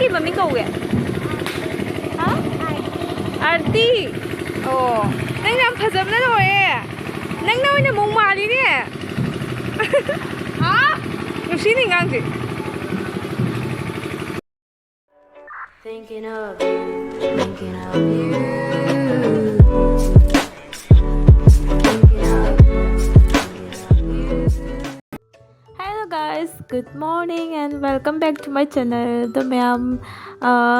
mami kau ke? Ha? Arti. Oh, nang nam phajam na loe. Nang na oina mong mali ni. Ha? Nusi ni ngang ji. Thinking of you, thinking of you. Guys, good morning and welcome back to my channel. तो मैं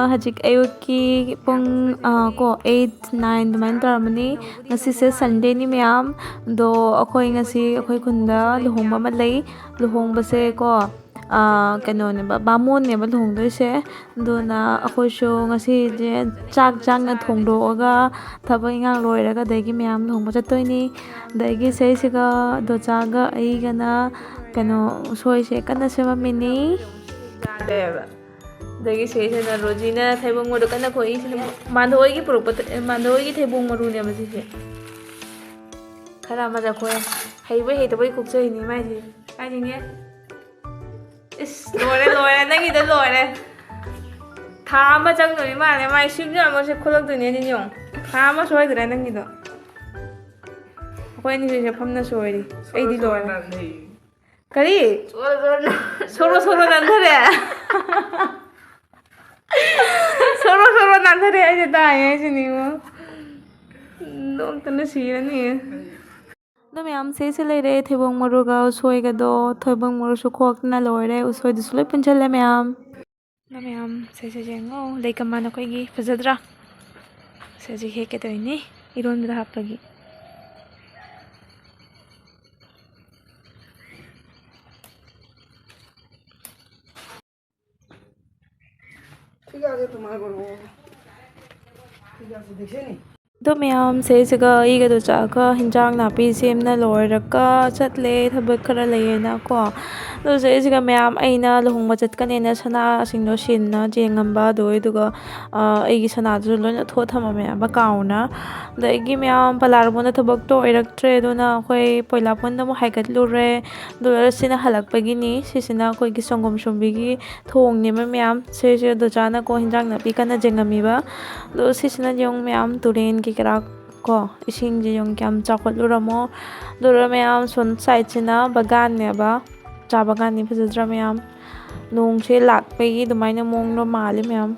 हजिक अयुकी पुंग को 8-9 दुमान तरमनी ngasi se Sunday ni ma'am दो अखोई ngasi अखोई खुंदा luhongba malay luhongba se ko kano ne ba bamon ne ba luhongdo se do na अखोई शो ngasi je chak jang na thongdo oga thaba ingang loiraga dagi ma'am luhongba chatoi ni dagi se siga do chaga ai gana kano soy se kana sema mini kadeba dagi se se na rojina thaibong modo kana khoi mandhoi gi puruk mandhoi gi thaibong maru ne ma se khara ma ja khoi haibai hei tabai kuk chai ni mai ji ai ni ne is lore nangi da lore tha ma jang no ma ne mai sing ja ma se kholok du ne ni yong tha ma soi dra nangi do khoi ni se phamna soi ri ai di lore करी सोरो नंधरे सोरो नंधरे ऐसे दाएं ऐसे नहीं वो लोग तो नसीब नहीं है तो मैं हम से ले रहे थे बंग मरुगा उसोई का दो थे बंग मरु सुखोक ना लोए रहे उसोई दूसरे पंचल ले मैं हम से जेंगो लेकिन मानो कोई गी फजदरा से जी है के तो इन्हें इरोन में हाप लगी तो मैम से जगह इग तो चाका हिंजांग नापी सेमना लोरका चटले थबक खरा लेना को तो से जगह मैम अइना लुहंगबा चटकनेना सना सिंगनो सिनना जेंगंबा दोय दुगा एगी सना जो लोना थो थमा मैम काउना दगी मैम पलारबोना थबक तो इरक्ट्रे दोना कोई पोइलापोन दमो हाइकट लुरे दोलर सिना हलकपगिनी सिसिना कोई की संगम सुंबिगी थोंगने मैम से दो जाना को हिंजांग नापी kana jengamiba do sisina yong ma'am Tourane की करा को इसिंग जे यong क्याम चाखोट लुरमो दोरा मैम सोन साइड सिना बगान ने बा चा बगान नि फजद्रा मैम नोंग से लाकपेगी दुमाइना मोंग नो माले मैम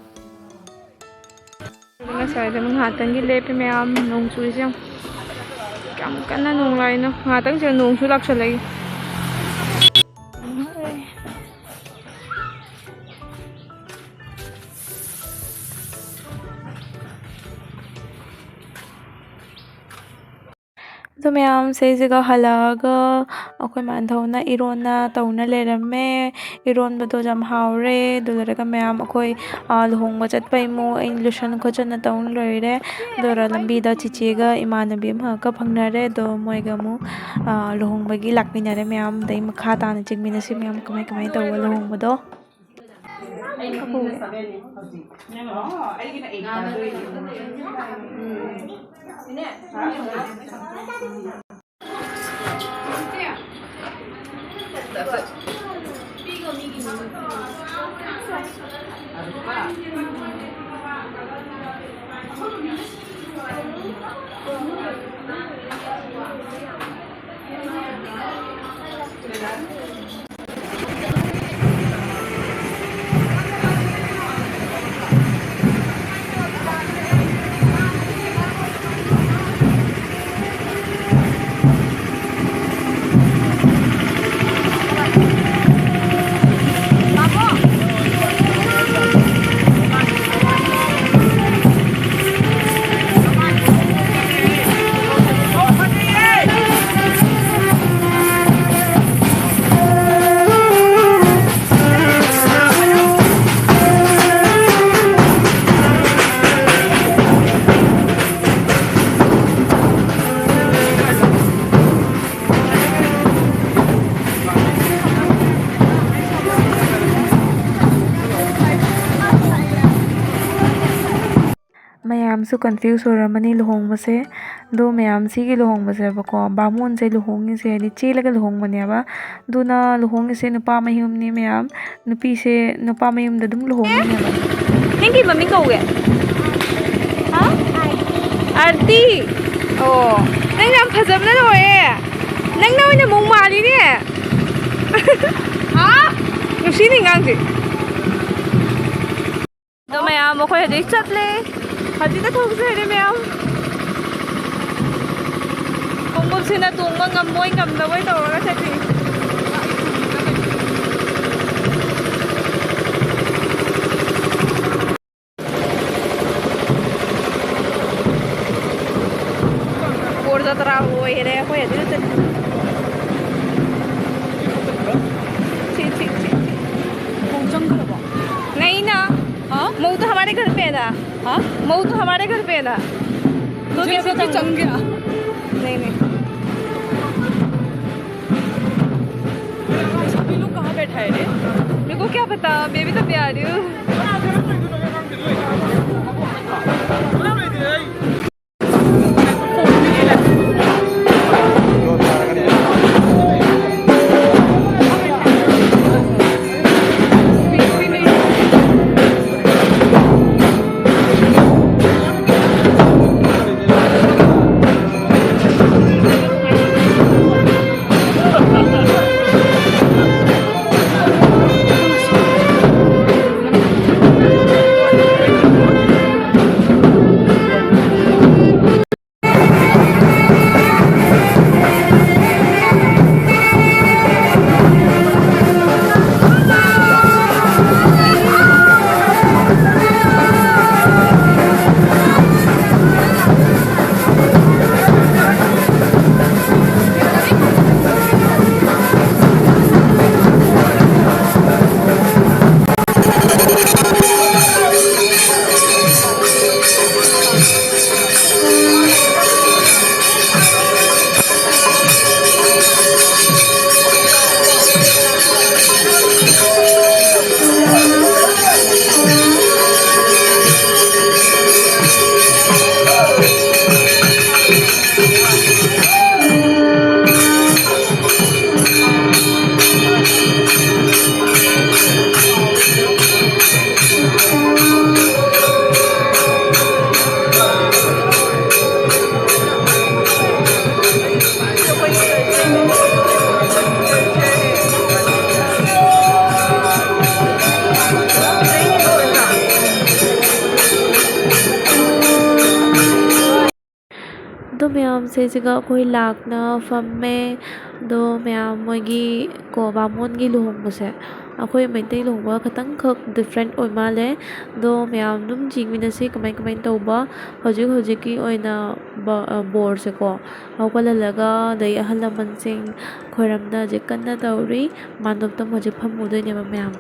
ना साइड में हातन की लेपे मैम नोंग चुइसे क्याम कन्ना नोंग लाइनो हातन से नोंग चु लाक्सलई तो मैम से जगह हलागा अखोई मानथौना इरोना तौना लेरमे इरोन बदो जम हावरे दुलरगा मैम अखोई लुहंगबा चटपैमो इन लुशन खोचना तौन लोइरे दोरा लंबीदा चिचेगा इमानबी अमा का फंगनारे दो मोइगा मु लुहंगबगी लाकमिनारे मैम दई मखा ताना चिगमिनसी मैम कमाई कमाई तौवा लुहंगबदो ꯃꯌꯥꯝꯁꯨ ꯀꯟꯐ꯭ꯌꯨꯁ ꯑꯣꯏꯔꯝꯃꯅꯤ ꯂꯨꯍꯣꯡꯕꯁꯦ ꯑꯗꯣ ꯃꯌꯥꯝ ꯁꯤꯒꯤ ꯂꯨꯍꯣꯡꯕꯁꯦꯕꯀꯣ ꯕꯥꯃꯣꯟꯁꯦ ꯂꯨꯍꯣꯡꯉꯤꯁꯦ ꯍꯥꯏꯗꯤ ꯆꯦꯜꯂꯒ ꯂꯨꯍꯣꯡꯕꯅꯦꯕ ꯑꯗꯨꯅ ꯂꯨꯍꯣꯡꯉꯤꯁꯦ ꯅꯨꯄꯥ ꯃꯌꯨꯝꯅꯤ ꯃꯌꯥꯝ ꯅꯨꯄꯤꯁꯦ ꯅꯨꯄꯥ ꯃꯌꯨꯝꯗ ꯑꯗꯨꯝ ꯂꯨꯍꯣꯡꯉꯤꯅꯦꯕ ꯅꯪꯒꯤ ꯃꯃꯤꯡ ꯀꯧꯒꯦ ꯍꯥ ꯑꯥꯔꯇꯤ ꯑꯣ ꯅꯪ ꯌꯥꯝ ꯐꯖꯕꯅ ꯂꯣꯏꯔꯦ ꯅꯪꯅ ꯑꯣꯏꯅ ꯃꯧ ꯃꯥꯜꯂꯤꯅꯦ ꯅꯨꯡꯁꯤꯅꯤ ꯑꯉꯥꯡꯁꯦ ꯑꯗꯣ ꯃꯌꯥꯝ ꯑꯩꯈꯣꯏ ꯍꯧꯖꯤꯛ ꯆꯠꯂꯦ ꯍꯧꯖꯤꯛꯇ ꯊꯣꯛꯆꯔꯦ ꯃꯌꯥꯝ ꯈꯣꯡꯎꯞꯁꯤꯅ ꯇꯣꯡꯕ ꯉꯝꯃꯣꯏ ꯉꯝꯗꯕꯣꯏ ꯇꯧꯔꯒ ꯆꯠꯂꯤ ꯕꯣꯔ ꯖꯇ꯭ꯔꯥ ꯑꯣꯏꯔꯦ ꯑꯩꯈꯣꯏ ꯍꯧꯖꯤꯛ ꯆꯠꯂꯤ नहीं ना मऊ तो हमारे घर पे है ना मऊ तो हमारे घर पे है ना तो कैसे चंग गया नहीं नहीं सभी लोग कहाँ बैठा है रे मेरे को क्या पता मैं भी तो पे आ रही हूँ ꯑꯗꯣ ꯃꯌꯥꯝꯁꯦ ꯁꯤꯒ ꯑꯩꯈꯣꯏ ꯂꯥꯛꯅ ꯐꯝꯃꯦ ꯑꯗꯣ ꯃꯌꯥꯝ ꯃꯣꯏꯒꯤ ꯀꯣ ꯕꯥꯃꯣꯟꯒꯤ ꯂꯨꯍꯣꯡꯕꯁꯦ ꯑꯩꯈꯣꯏ ꯃꯩꯇꯩ ꯂꯨꯍꯣꯡꯕ ꯈꯤꯇꯪꯈꯛ ꯗꯤꯐ꯭ꯔꯦꯟ ꯑꯣꯏ ꯃꯥꯜꯂꯦ ꯑꯗꯣ ꯃꯌꯥꯝ ꯑꯗꯨꯝ ꯌꯦꯡꯃꯤꯟꯅꯁꯤ ꯀꯃꯥꯏ ꯇꯧꯕ ꯍꯧꯖꯤꯛꯀꯤ ꯑꯣꯏꯅ ꯕꯣꯔꯁꯦꯀꯣ ꯍꯧꯒꯠꯍꯜꯂꯒ ꯑꯗꯩ ꯑꯍꯜ ꯂꯃꯟꯁꯤꯡ ꯈꯣꯏꯔꯝꯗ ꯍꯧꯖꯤꯛ ꯀꯟꯅ ꯇꯧꯔꯤ ꯃꯥꯟꯗꯣꯞꯇ ꯍꯧꯖꯤꯛ ꯐꯝꯃꯨꯗꯣꯏꯅꯦꯕ ꯃꯌꯥꯝ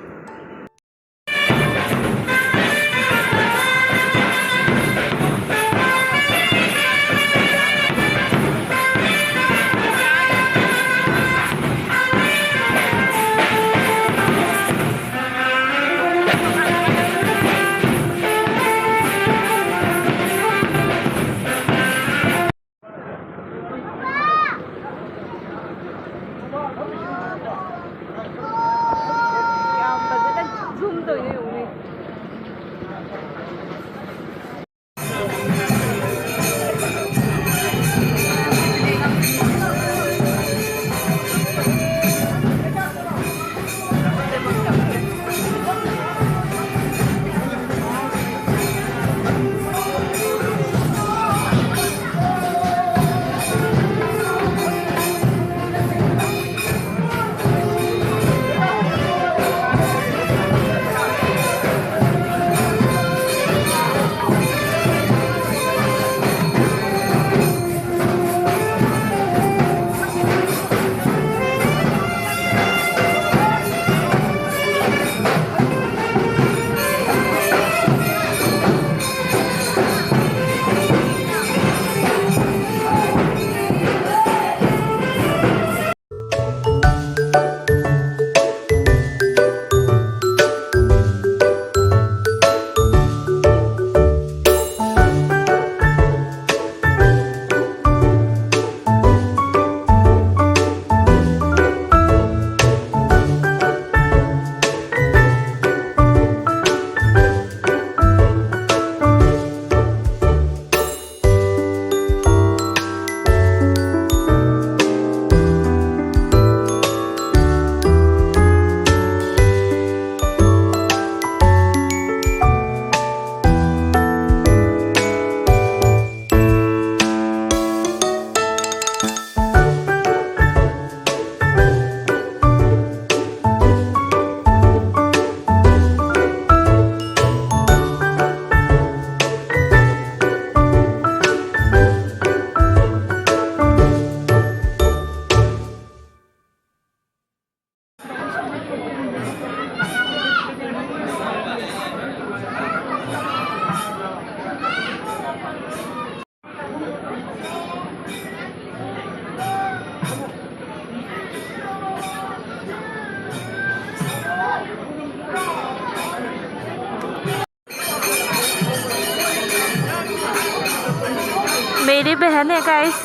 मेरी बहन है गाइस।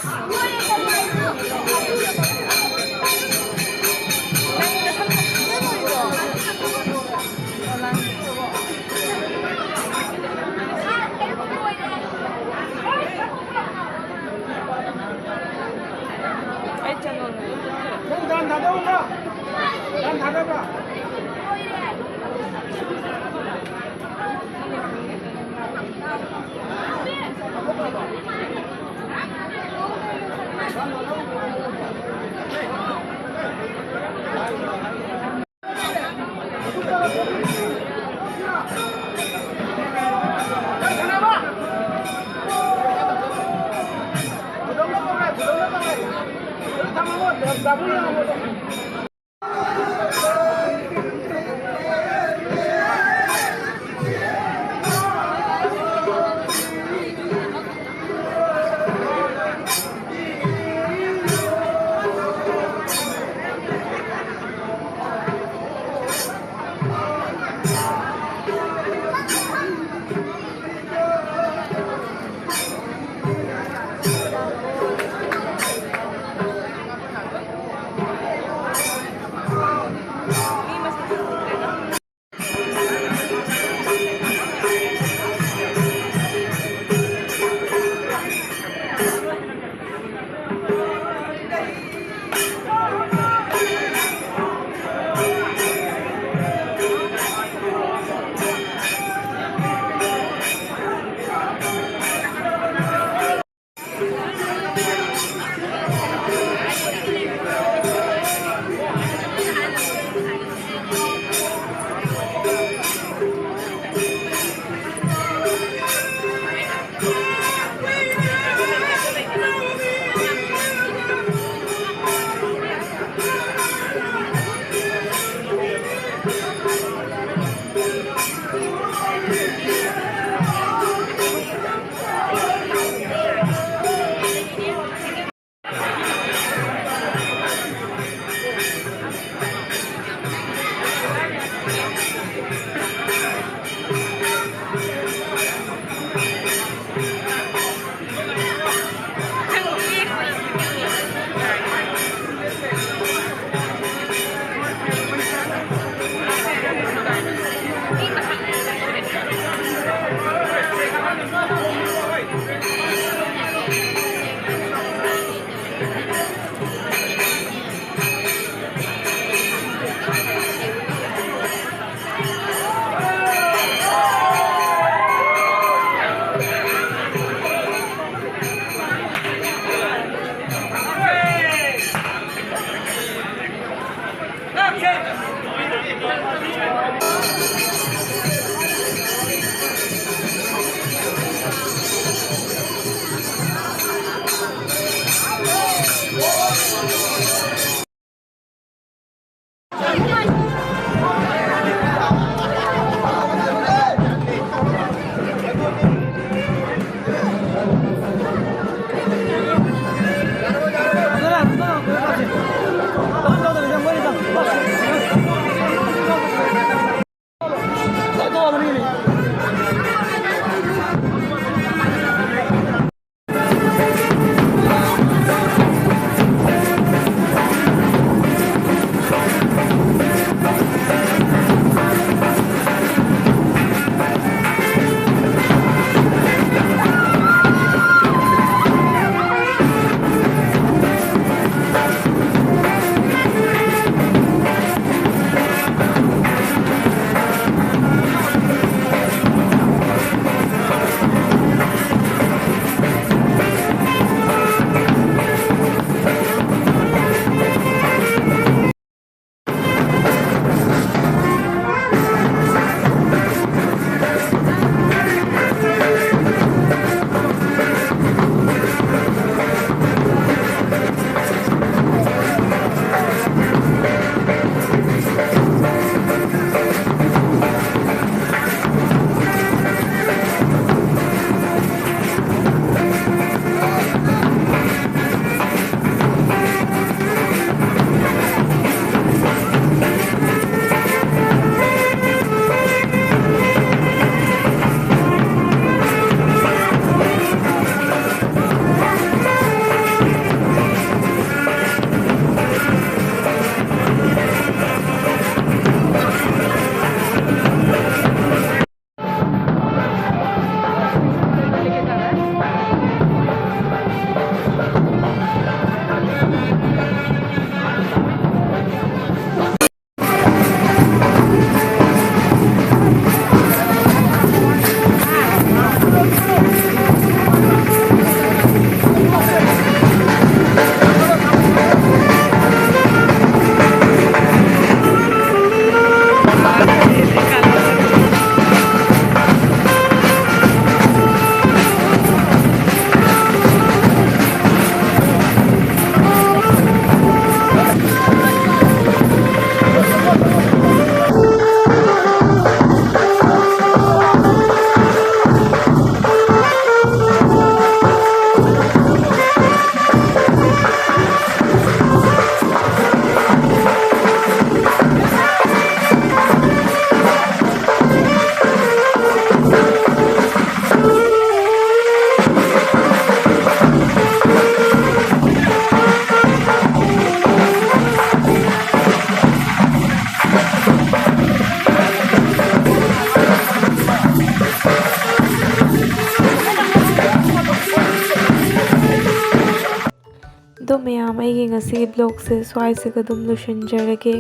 ꯃꯌꯥꯝ ꯑꯩꯒꯤ ꯉꯁꯤꯒꯤ ꯕ꯭ꯂꯣꯛꯁꯦ ꯁ꯭ꯋꯥꯏꯁꯤꯒ ꯑꯗꯨꯝ ꯂꯣꯏꯁꯤꯟꯖꯔꯒꯦ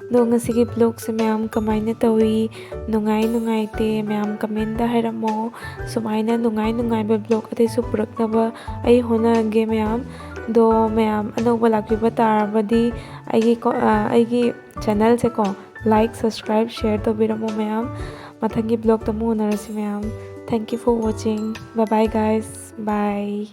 ꯑꯗꯣ ꯉꯁꯤꯒꯤ ꯕ꯭ꯂꯣꯛꯁꯦ ꯃꯌꯥꯝ ꯀꯃꯥꯏꯅ ꯇꯧꯏ ꯅꯨꯡꯉꯥꯏ ꯅꯨꯡꯉꯥꯏꯇꯦ ꯃꯌꯥꯝ ꯀꯃꯦꯟꯇ ꯍꯥꯏꯔꯝꯃꯣ ꯁꯨꯃꯥꯏꯅ ꯅꯨꯡꯉꯥꯏ ꯅꯨꯡꯉꯥꯏꯕ ꯕ꯭ꯂꯣꯛ ꯑꯇꯩꯁꯨ ꯄꯨꯔꯛꯅꯕ ꯑꯩ ꯍꯣꯠꯅꯔꯒꯦ ꯃꯌꯥꯝ ꯑꯗꯣ ꯃꯌꯥꯝ ꯑꯅꯧꯕ ꯂꯥꯛꯄꯤꯕ ꯇꯥꯔꯕꯗꯤ ꯑꯩꯒꯤ ꯆꯦꯅꯦꯜꯁꯦꯀꯣ ꯂꯥꯏꯛ ꯁꯕꯁꯀ꯭ꯔꯥꯏꯕ ꯁꯦꯌꯔ ꯇꯧꯕꯤꯔꯝꯃꯣ ꯃꯌꯥꯝ ꯃꯊꯪꯒꯤ ꯕ꯭ꯂꯣꯛꯇ ꯑꯃꯨꯛ ꯎꯅꯔꯁꯤ ꯃꯌꯥꯝ thank you for watching bye bye guys by